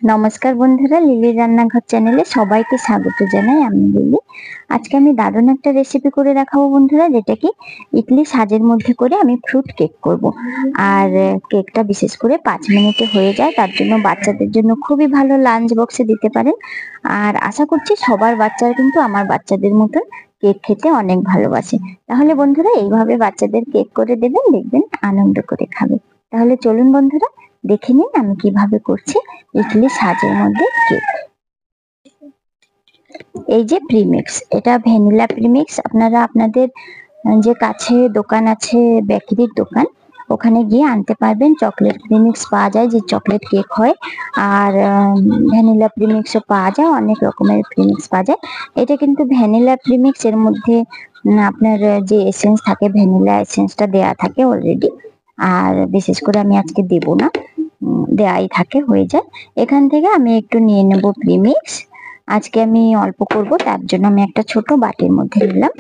নমস্কার বন্ধুরা, লিলির রান্নাঘর চ্যানেলে সবাইকে স্বাগত জানাই। আমি লিলি। আজকে আমি দারুণ একটা রেসিপি করে দেখাবো বন্ধুরা, যেটা কি ইডলি সাজের মধ্যে করে আমি ফ্রুট কেক করব। আর কেকটা বিশেষ করে 5 মিনিটে হয়ে যায়, তার জন্য বাচ্চাদের জন্য খুবই ভালো, লাঞ্চ বক্সে দিতে পারেন। আর আশা করছি সবার বাচ্চারা কিন্তু আমার বাচ্চাদের মতন কেক খেতে অনেক ভালোবাসে। তাহলে বন্ধুরা এইভাবে বাচ্চাদের কেক করে দেবেন, দেখবেন আনন্দ করে খাবে। তাহলে চলুন বন্ধুরা দেখে নিন আমি কিভাবে করছি ইডলি সাজের মধ্যে কেক। এই যে প্রিমিক্স, এটা ভ্যানিলা প্রিমিক্স। আপনারা আপনাদের যে কাছে দোকান আছে, বেকারির দোকান, ওখানে গিয়ে আনতে পারবেন। চকলেট প্রিমিক্স পাওয়া যায়, যে চকলেট কেক হয়, আর ভ্যানিলা প্রিমিক্সও পাওয়া যায়, অনেক রকমের প্রিমিক্স পাওয়া যায়। এটা কিন্তু ভ্যানিলা প্রিমিক্স, এর মধ্যে আপনার যে এসেন্স থাকে, ভ্যানিলা এসেন্সটা দেয়া থাকে অলরেডি। আর বিশেষ করে আমি আজকে দেব না, দেয়াই থাকে, হয়ে যায়। এখান থেকে আমি একটু নিয়ে নেব প্রিমিক্স। আজকে আমি অল্প করব, তার জন্য আমি একটা ছোট বাটির মধ্যে নিলাম।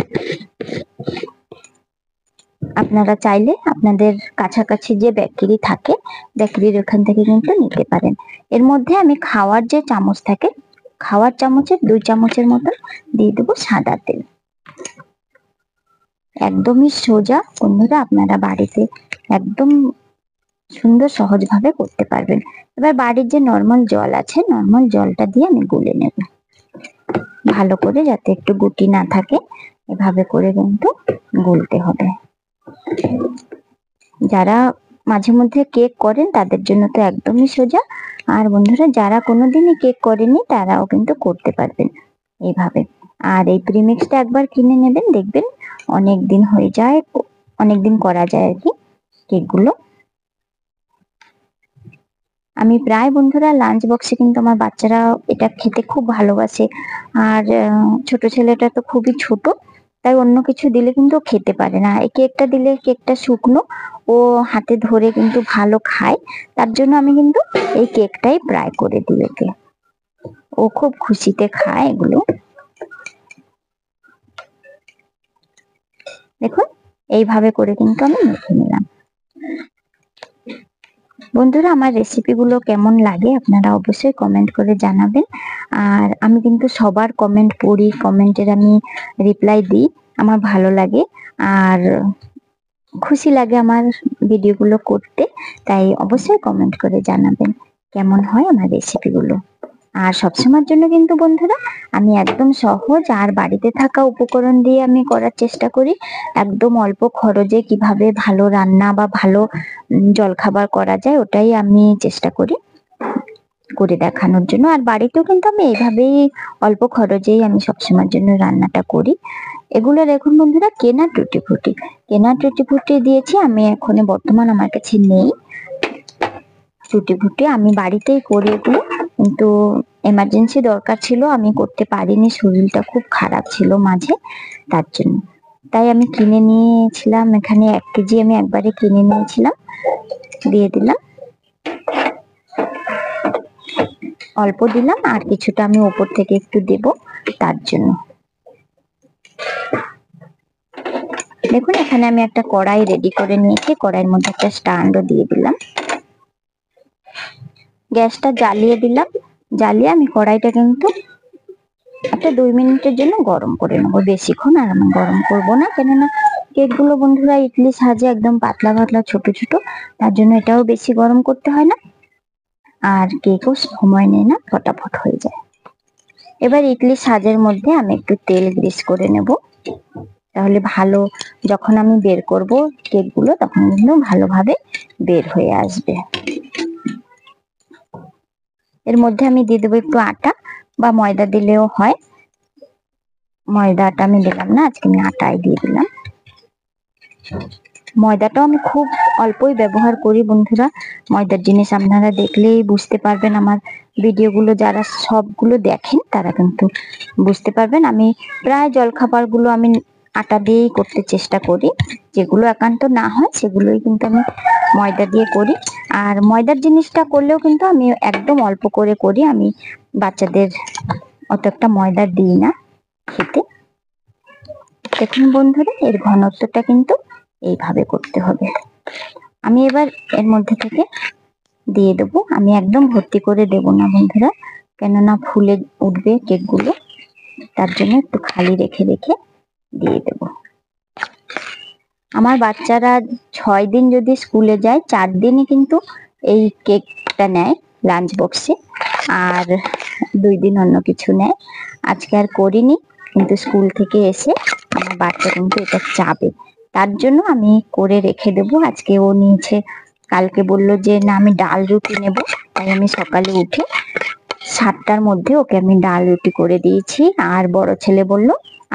আপনারা চাইলে আপনাদের কাছাকাছি যে বেকারি থাকে, বেকারির ওখান থেকে কিন্তু নিতে পারেন। এর মধ্যে আমি খাওয়ার যে চামচ থাকে, খাওয়ার চামচের 2 চামচের মতো দিয়ে দেবো সাদা তেল। একদমই সোজা বন্ধুরা, আপনারা বাড়িতে একদম সুন্দর সহজভাবে করতে পারবেন। এবার বাড়ির যে নর্মাল জল আছে, নর্মাল জলটা দিয়ে আমি গুলে নেব ভালো করে, যাতে একটু গুটি না থাকে। এভাবে করে কিন্তু গুলতে হবে। যারা মাঝে মধ্যে কেক করেন তাদের জন্য তো একদমই সোজা। আর বন্ধুরা যারা কোনোদিনই কেক করেনি তারাও কিন্তু করতে পারবেন এইভাবে। আর এই প্রিমিক্সটা একবার কিনে নেবেন, দেখবেন অনেক দিন হয়ে যায়, অনেক দিন করা যায় আর কি কেকগুলো। আমি প্রায় বন্ধুরা লাঞ্চ বক্সে কিন্তু আমার বাচ্চারা এটা খেতে খুব ভালোবাসে। আর ছোট ছেলেটা তো খুবই ছোট, তাই অন্য কিছু দিলে কিন্তু খেতে পারে না। এই কেকটা দিলে, কেকটা শুকনো, ও হাতে ধরে কিন্তু ভালো খায়। তার জন্য আমি কিন্তু এই কেকটাই প্রায় করে দিই ওকে, ও খুব খুশিতে খায় এগুলো। দেখুন এইভাবে করে কিন্তু আমি মেখে নিলাম। বন্ধুরা আমার রেসিপিগুলো কেমন লাগে আপনারা অবশ্যই কমেন্ট করে জানাবেন। আর আমি কিন্তু সবার কমেন্ট পড়ি, কমেন্টের আমি রিপ্লাই দিই, আমার ভালো লাগে আর খুশি লাগে আমার ভিডিওগুলো করতে। তাই অবশ্যই কমেন্ট করে জানাবেন কেমন হয় আমার রেসিপিগুলো। আর সবসময়ের জন্য কিন্তু বন্ধুরা আমি একদম সহজ আর বাড়িতে থাকা উপকরণ দিয়ে আমি করার চেষ্টা করি। একদম অল্প খরচে কিভাবে ভালো রান্না বা ভালো জলখাবার করা যায়, ওটাই আমি চেষ্টা করি করে দেখানোর জন্য। আর বাড়িতেও কিন্তু আমি এইভাবেই অল্প খরচেই আমি সবসময়ের জন্য রান্নাটা করি। এগুলো দেখুন বন্ধুরা, কেনা টুটি ফুটি, কেনা টুটি ফুটি দিয়েছি আমি, এখন বর্তমান আমার কাছে নেই টুটি ফুটি। আমি বাড়িতেই করি এগুলো, কিন্তু এমার্জেন্সি দরকার ছিল, আমি করতে পারিনি, শরীরটা খুব খারাপ ছিল মাঝে, তার জন্য। তাই আমি কিনে নিয়েছিলাম, এখানে 1 কেজি আমি একবারে কিনে নিয়েছিলাম, দিয়ে দিলাম। অল্প দিলাম, আর কিছুটা আমি ওপর থেকে একটু দেব তার জন্য। দেখুন এখানে আমি একটা কড়াই রেডি করে নিয়েছি, কড়াইয়ের মধ্যে একটা স্ট্যান্ডও দিয়ে দিলাম। গ্যাসটা জ্বালিয়ে দিলাম, জ্বালিয়ে আমি কড়াইটা কিন্তু একটা 2 মিনিটের জন্য গরম করে নেবো, বেশিক্ষণ আর আমি গরম করবো না, কেননা কেকগুলো বন্ধুরা ইডলি সাজে একদম পাতলা পাতলা ছোট ছোট, তার জন্য এটাও বেশি গরম করতে হয় না, আর কেকও সময় নেয় না, ফটাফট হয়ে যায়। এবার ইডলি সাজের মধ্যে আমি একটু তেল গ্রিস করে নেব, তাহলে ভালো, যখন আমি বের করব কেকগুলো তখন কিন্তু ভালোভাবে বের হয়ে আসবে। এর মধ্যে আমি দিয়ে দেবো একটু আটা, বা ময়দা দিলেও হয়। ময়দাটা আমি দিলাম না, আজকে আমি আটাই দিয়ে দিলাম। ময়দাটাও আমি খুব অল্পই ব্যবহার করি বন্ধুরা। ময়দার জিনিস আপনারা দেখলেই বুঝতে পারবেন, আমার ভিডিওগুলো যারা সবগুলো দেখেন তারা কিন্তু বুঝতে পারবেন। আমি প্রায় জলখাবারগুলো আমি আটা দিয়েই করতে চেষ্টা করি, যেগুলো একান্ত না হয় সেগুলোই কিন্তু আমি ময়দা দিয়ে করি। আর ময়দার জিনিসটা করলেও কিন্তু আমি একদম অল্প করে করি, আমি বাচ্চাদের অত একটা ময়দা দিই না খেতে। দেখুন বন্ধুরা এর ঘনত্বটা কিন্তু এইভাবে করতে হবে। আমি এবার এর মধ্যে থেকে দিয়ে দেবো। আমি একদম ভর্তি করে দেব না বন্ধুরা, কেননা ফুলে উঠবে কেকগুলো, তার জন্য একটু খালি রেখে রেখে দিয়ে দেব। আমার বাচ্চারা 6 দিন যদি স্কুলে যায়, 4 দিনই কিন্তু এই কেকটা নেয় লাঞ্চ বক্সে, আর 2 দিন অন্য কিছু নেয়। আজকে আর করিনি, কিন্তু স্কুল থেকে এসে আমার বাচ্চা কিন্তু এটা চাবে, তার জন্য আমি করে রেখে দেবো। আজকে ও নিয়েছে, কালকে বলল যে না আমি ডাল রুটি নেব, তাই আমি সকালে উঠে 7টার মধ্যে ওকে আমি ডাল রুটি করে দিয়েছি। আর বড় ছেলে বলল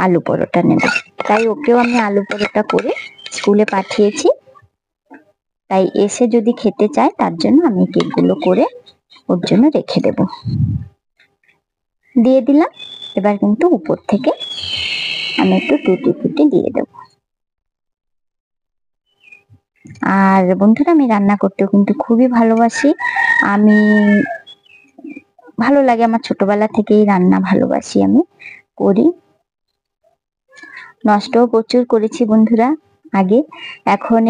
আলু পরোটা নেব, তাই ওকেও আমি আলু পরোটা করে স্কুলে পাঠিয়েছি। তাই এসে যদি খেতে চায়, তার জন্য আমি কেকগুলো করে ওর জন্য রেখে দেব। দিয়ে দিলাম। এবার কিন্তু উপর থেকে আমি একটু টুটি ফুটি দিয়ে দেব। আর বন্ধুরা, আমি রান্না করতেও কিন্তু খুবই ভালোবাসি। আমি ভালো লাগে, আমার ছোটবেলা থেকেই রান্না ভালোবাসি, আমি করি। নষ্টও প্রচুর করেছি বন্ধুরা আগে। এখন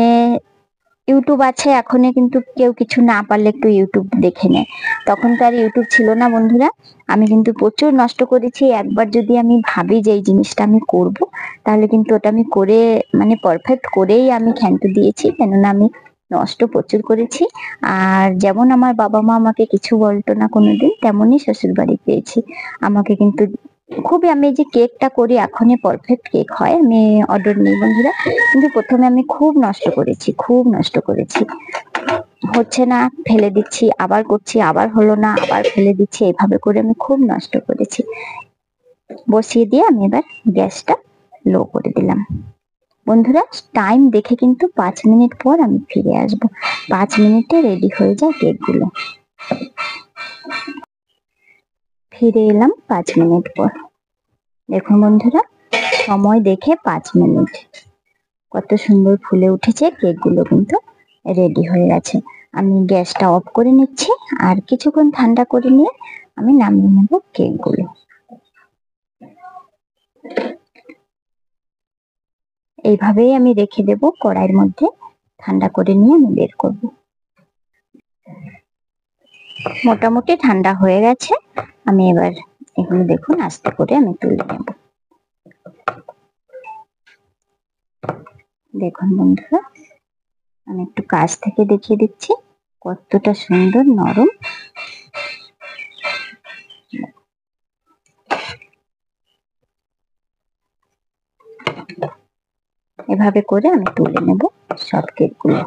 ইউটিউব আছে, এখন কিন্তু কেউ কিছু না পারলে একটু ইউটিউব দেখে নেয়। তখন তো আর ইউটিউব ছিল না বন্ধুরা। আমি কিন্তু প্রচুর নষ্ট করেছি। একবার যদি আমি ভাবি যে এই জিনিসটা আমি করব, তাহলে কিন্তু ওটা আমি করে মানে পারফেক্ট করেই আমি ক্ষান্ত দিয়েছি, কেননা আমি নষ্ট প্রচুর করেছি। আর যেমন আমার বাবা মা আমাকে কিছু বলতো না কোনোদিন, তেমনই শ্বশুর বাড়ি পেয়েছি। আমাকে কিন্তু খুবই, আমি যে কেকটা করি এখনই পারফেক্ট কেক হয়, আমি অর্ডার নিই বন্ধুরা, কিন্তু প্রথমে আমি খুব নষ্ট করেছি, খুব নষ্ট করেছি। হচ্ছে না, ফেলে দিচ্ছি, আবার করছি, আবার হলো না, আবার ফেলে দিচ্ছি, এইভাবে করে আমি খুব নষ্ট করেছি। বসিয়ে দিয়ে আমি এবার গ্যাসটা লো করে দিলাম। বন্ধুরা, টাইম দেখে কিন্তু 5 মিনিট পর আমি ফিরে আসব। 5 মিনিটে রেডি হয়ে যায় কেকগুলো। ফিরে এলাম 5 মিনিট পর। দেখুন বন্ধুরা, সময় দেখে 5 মিনিট, কত সুন্দর ফুলে উঠেছে কেকগুলো, কিন্তু রেডি হয়ে গেছে। আমি গ্যাসটা অফ করে নিচ্ছি, আর কিছুক্ষণ ঠান্ডা করে নিয়ে আমি নামিয়ে নেব কেকগুলো। এইভাবেই আমি রেখে দেব কড়াইয়ের মধ্যে, ঠান্ডা করে নিয়ে আমি বের করব। মোটামুটি ঠান্ডা হয়ে গেছে। আমি এবার এগুলো দেখুন আস্তে করে আমি তুলে নেব। দেখুন বন্ধুরা, আমি একটু কাছ থেকে দেখিয়ে দিচ্ছি কতটা সুন্দর নরম। এভাবে করে আমি তুলে নেব সব কেকগুলো।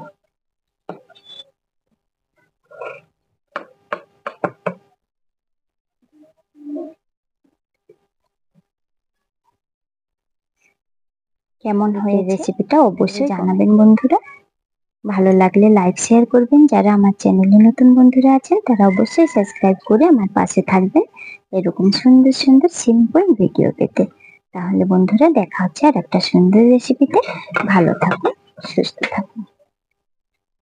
কেমন হয়েছে রেসিপিটা অবশ্যই জানাবেন বন্ধুরা। ভালো লাগলে লাইক শেয়ার করবেন। যারা আমার চ্যানেলে নতুন বন্ধুরা আছেন, তারা অবশ্যই সাবস্ক্রাইব করে আমার পাশে থাকবেন এরকম সুন্দর সুন্দর সিম্পল ভিডিও পেতে। তাহলে বন্ধুরা, দেখা হচ্ছে আর একটা সুন্দর রেসিপিতে। ভালো থাকুন, সুস্থ থাকুন।